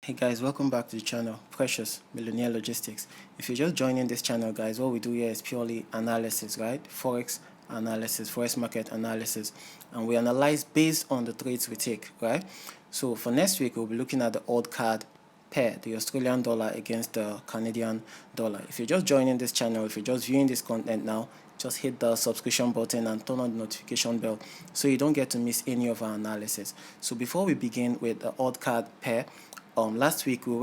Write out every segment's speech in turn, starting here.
Hey guys, welcome back to the channel, Precious Millionaire Logistics. If you're just joining this channel, guys, what we do here is purely analysis, right? Forex analysis, Forex market analysis, and we analyze based on the trades we take, right? So for next week, we'll be looking at the AUDCAD pair, the Australian dollar against the Canadian dollar. If you're just joining this channel, if you're just viewing this content now, just hit the subscription button and turn on the notification bell so you don't get to miss any of our analysis. So before we begin with the AUDCAD pair, last week we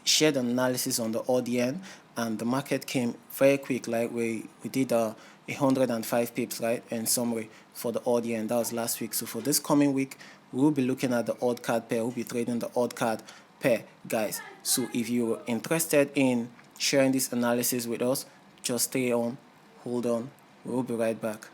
shared an analysis on the ODN, and the market came very quick. Like we did 105 pips, right, in summary for the ODN. That was last week. So for this coming week, we will be looking at the AUDCAD pair. We'll be trading the AUDCAD pair, guys. So if you're interested in sharing this analysis with us, just stay on, hold on, we'll be right back.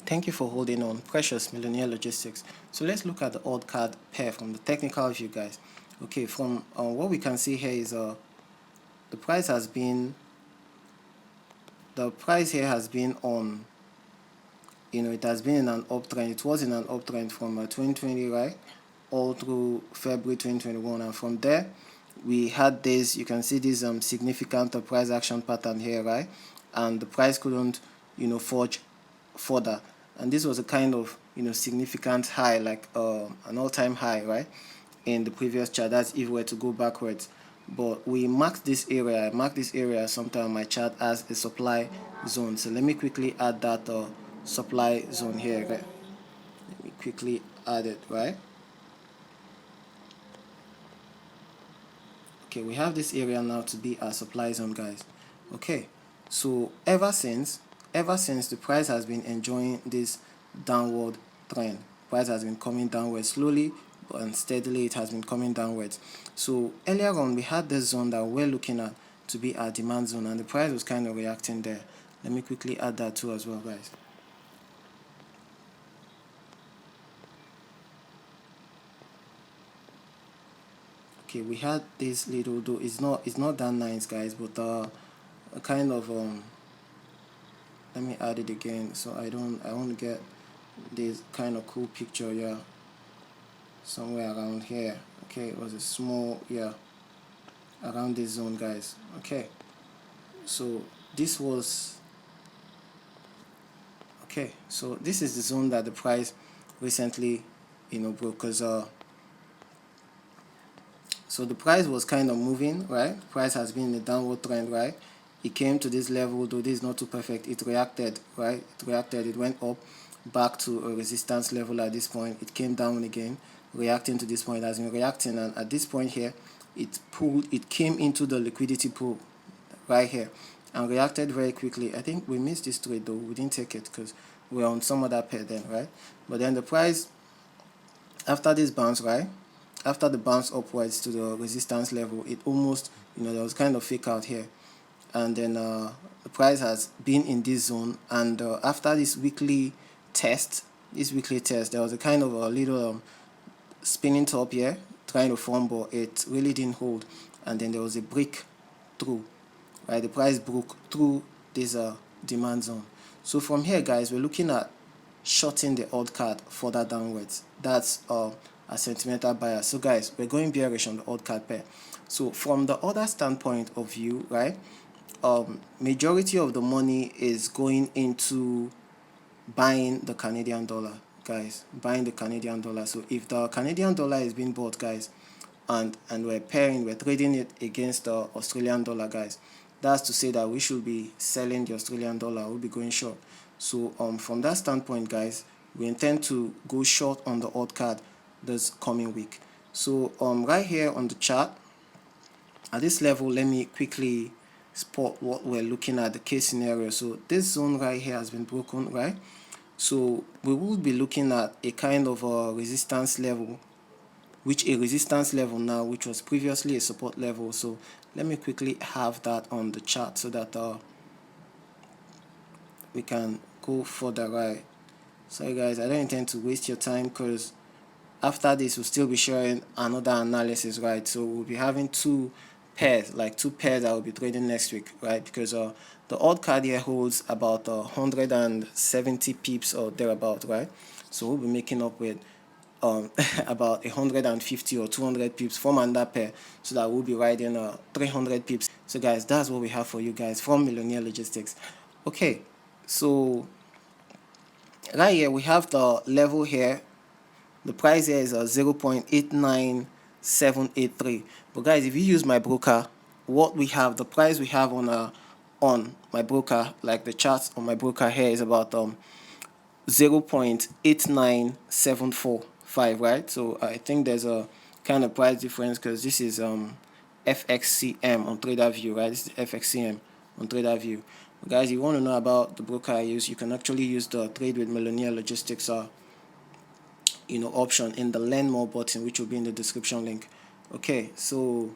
Thank you for holding on, Precious Millionaire Logistics. So let's look at the AUDCAD pair from the technical view, guys. Okay, from what we can see here is the price here has been on, it has been in an uptrend. It was in an uptrend from 2020, right, all through February 2021, and from there we had this, you can see this significant price action pattern here, right, and the price couldn't forge further, and this was a kind of significant high, like an all-time high, right, in the previous chart. That's if we were to go backwards. But we marked this area, I marked this area sometime on my chart as a supply zone. So let me quickly add that supply zone here, right? Let me quickly add it, right? Okay, we have this area now to be our supply zone, guys. Okay, so ever since the price has been enjoying this downward trend, price has been coming downwards slowly and steadily. It has been coming downwards. So earlier on we had this zone that we're looking at to be our demand zone, and the price was kind of reacting there. Let me quickly add that too as well, guys. Okay, we had this little, though it's not that nice, guys, but a kind of let me add it again so I won't get this kind of cool picture. Yeah, somewhere around here. Okay, it was a small, yeah, around this zone, guys. Okay, so this was, okay, so this is the zone that the price recently broke, because so the price was kind of moving, right? The price has been in a downward trend, right? It came to this level, though this is not too perfect. It reacted, right? It reacted, it went up back to a resistance level at this point. It came down again, reacting to this point. It has been reacting, and at this point here, it came into the liquidity pool right here and reacted very quickly. I think we missed this trade, though. We didn't take it because we're on some other pair then, right? But then the price, after this bounce, right, after the bounce upwards to the resistance level, it almost, there was kind of fake out here, and then the price has been in this zone, and after this weekly test, there was a kind of a little spinning top here trying to form, but it really didn't hold, and then there was a break through, right? The price broke through this demand zone. So from here, guys, we're looking at shorting the AUDCAD further downwards. That's a sentimental buyer. So guys, we're going bearish on the AUDCAD pair. So from the other standpoint of view, right, majority of the money is going into buying the Canadian dollar, guys, buying the Canadian dollar. So if the Canadian dollar is being bought, guys, and we're trading it against the Australian dollar, guys, that's to say that we should be selling the Australian dollar. We'll be going short. So from that standpoint, guys, we intend to go short on the AUDCAD this coming week. So right here on the chart at this level, let me quickly spot what we're looking at, the case scenario. So this zone right here has been broken, right? So we will be looking at a kind of a resistance level, which now, which was previously a support level. So let me quickly have that on the chart so that we can go further, right? Sorry guys, I don't intend to waste your time because after this we'll still be showing another analysis, right? So we'll be having two pairs that will be trading next week, right? Because the odd card here holds about 170 pips or thereabout, right? So we'll be making up with about 150 or 200 pips from under pair, so that we'll be riding 300 pips. So guys, that's what we have for you guys from Millionaire Logistics. Okay, so right here we have the level here. The price here is 0.89783. But guys, if you use my broker, what we have, the price we have on my broker, like the charts on my broker here, is about 0.89745, right? So I think there's a kind of price difference, because this is FXCM on TraderView, right? This is FXCM on TraderView. But guys, if you want to know about the broker I use, you can actually use the Trade with Millionaire Logistics option in the learn more button, which will be in the description link. Okay, so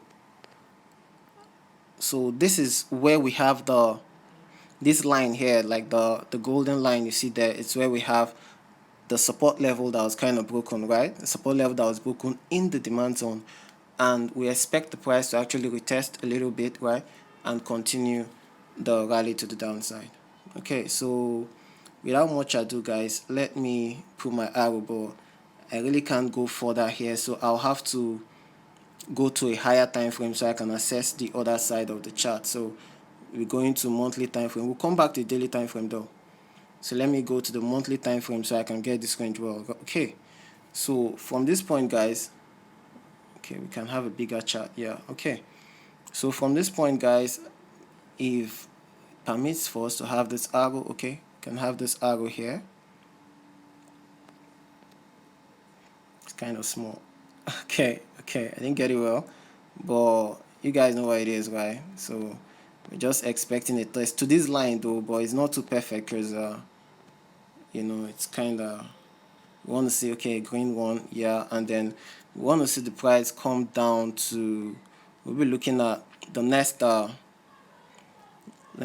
this is where we have this line here, like the golden line you see there. It's where we have the support level that was kind of broken, right? The support level that was broken in the demand zone, and we expect the price to actually retest a little bit, right, and continue the rally to the downside. Okay, so without much ado, guys, let me put my arrow, but I really can't go further here, so I'll have to go to a higher time frame so I can assess the other side of the chart. So we're going to monthly time frame. We'll come back to the daily time frame though. So let me go to the monthly time frame so I can get this range well. Okay, so from this point, guys, okay, we can have a bigger chart. Yeah, okay, so from this point, guys, if it permits for us to have this arrow, okay, we can have this arrow here. It's kind of small. Okay, I didn't get it well, but you guys know what it is, right? So we're just expecting a test to this line though, but it's not too perfect, because it's kind of, we want to see, okay, green one, yeah, and then we want to see the price come down to, we'll be looking at the next let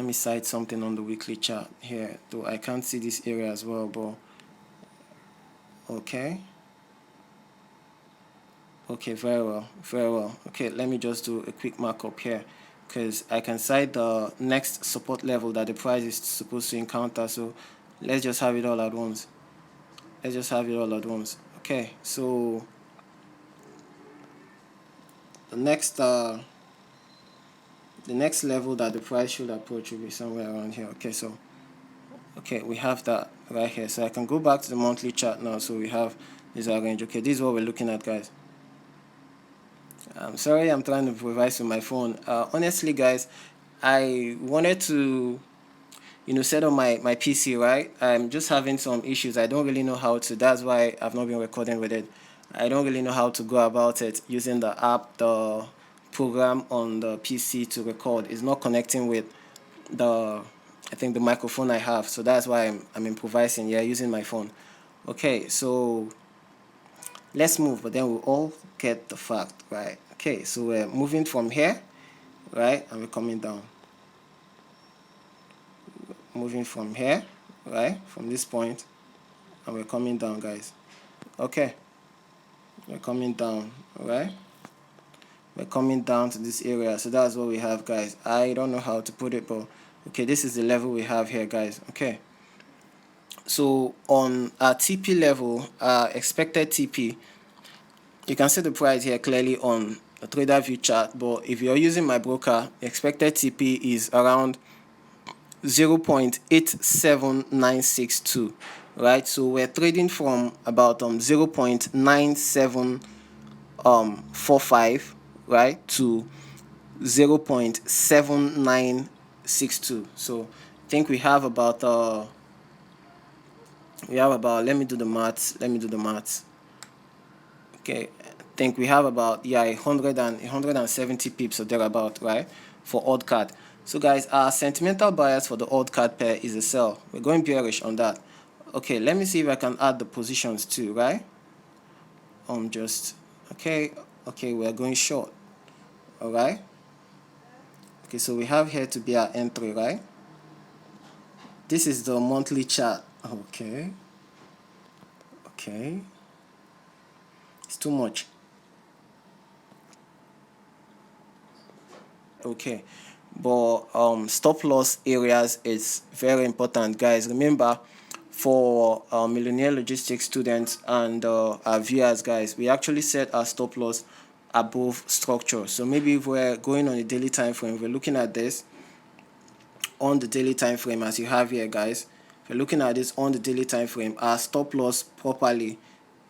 me cite something on the weekly chart here, though I can't see this area as well, but okay, very well. Okay, let me just do a quick markup here, because I can cite the next support level that the price is supposed to encounter. So let's just have it all at once. Okay, so the next level that the price should approach will be somewhere around here. Okay, so we have that right here. So I can go back to the monthly chart now. So we have this range. Okay, this is what we're looking at, guys. I'm sorry, I'm trying to improvise with my phone. Honestly, guys, I wanted to set up my PC, right? I'm just having some issues. I don't really know how to. That's why I've not been recording with it. I don't really know how to go about it using the app, the program on the PC to record. It's not connecting with the microphone I have. So that's why I'm improvising, yeah, using my phone. Okay, so let's move, but then we'll all get the fact, right? Okay, so we're moving from here, right, and we're coming down. Moving from here, right, from this point, and we're coming down, guys. Okay, we're coming down, right? We're coming down to this area. So that's what we have, guys. I don't know how to put it, but okay, this is the level we have here, guys. Okay, so on our TP level, expected TP, you can see the price here clearly on the TraderView chart, but if you're using my broker, expected TP is around 0.87962, right? So we're trading from about 0.9745, right, to 0.7962. So I think we have about let me do the maths. Okay, I think we have about 170 pips or thereabout, right, for AUDCAD. So guys, our sentimental bias for the AUDCAD pair is a sell. We're going bearish on that. Okay, let me see if I can add the positions too, right? Okay, we're going short. All right. Okay, so we have here to be our entry, right? This is the monthly chart. Okay. too much. Okay, but stop loss areas is very important, guys. Remember, for Millionaire Logistics students and our viewers, guys, we actually set our stop loss above structure. So maybe if we're going on a daily time frame, we're looking at this on the daily time frame as you have here, guys. If you're looking at this on the daily time frame, our stop loss properly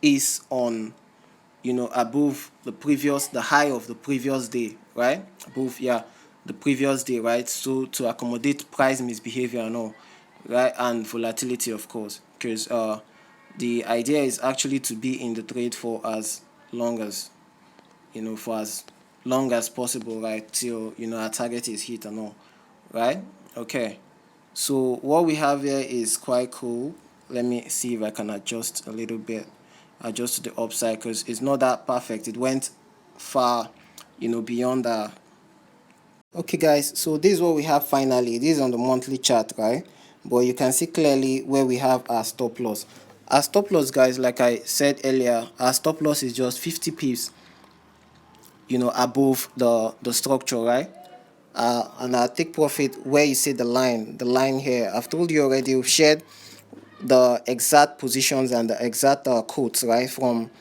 is on, you know, above the high of the previous day, right? Above, yeah, the previous day, right? So to accommodate price misbehavior and all, right? And volatility, of course, because the idea is actually to be in the trade for as long as, you know, for as long as possible, right? Till, you know, our target is hit and all, right? Okay, so what we have here is quite cool. Let me see if I can adjust a little bit, adjust to the upside, because it's not that perfect. It went far, you know, beyond that. Okay, guys, so this is what we have finally. This is on the monthly chart, right? But you can see clearly where we have our stop loss. Our stop loss, guys, like I said earlier, our stop loss is just 50 pips, you know, above the structure, right? And our take profit, where you see the line here, I've told you already, we've shared the exact positions and the exact quotes, right, from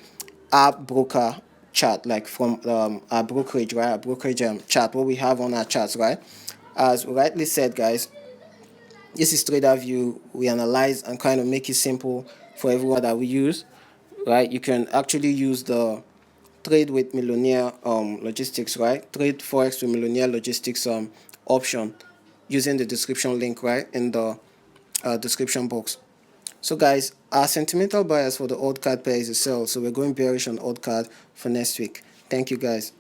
our broker chart, like from our brokerage, right, our brokerage chart, what we have on our charts, right? As rightly said, guys, this is trader view. We analyze and kind of make it simple for everyone that we use, right? You can actually use the trade with Millionaire Logistics, right? Trade Forex with Millionaire Logistics option using the description link, right, in the description box. So guys, our sentimental bias for the AUDCAD pair is a sell, so we're going bearish on AUDCAD for next week. Thank you, guys.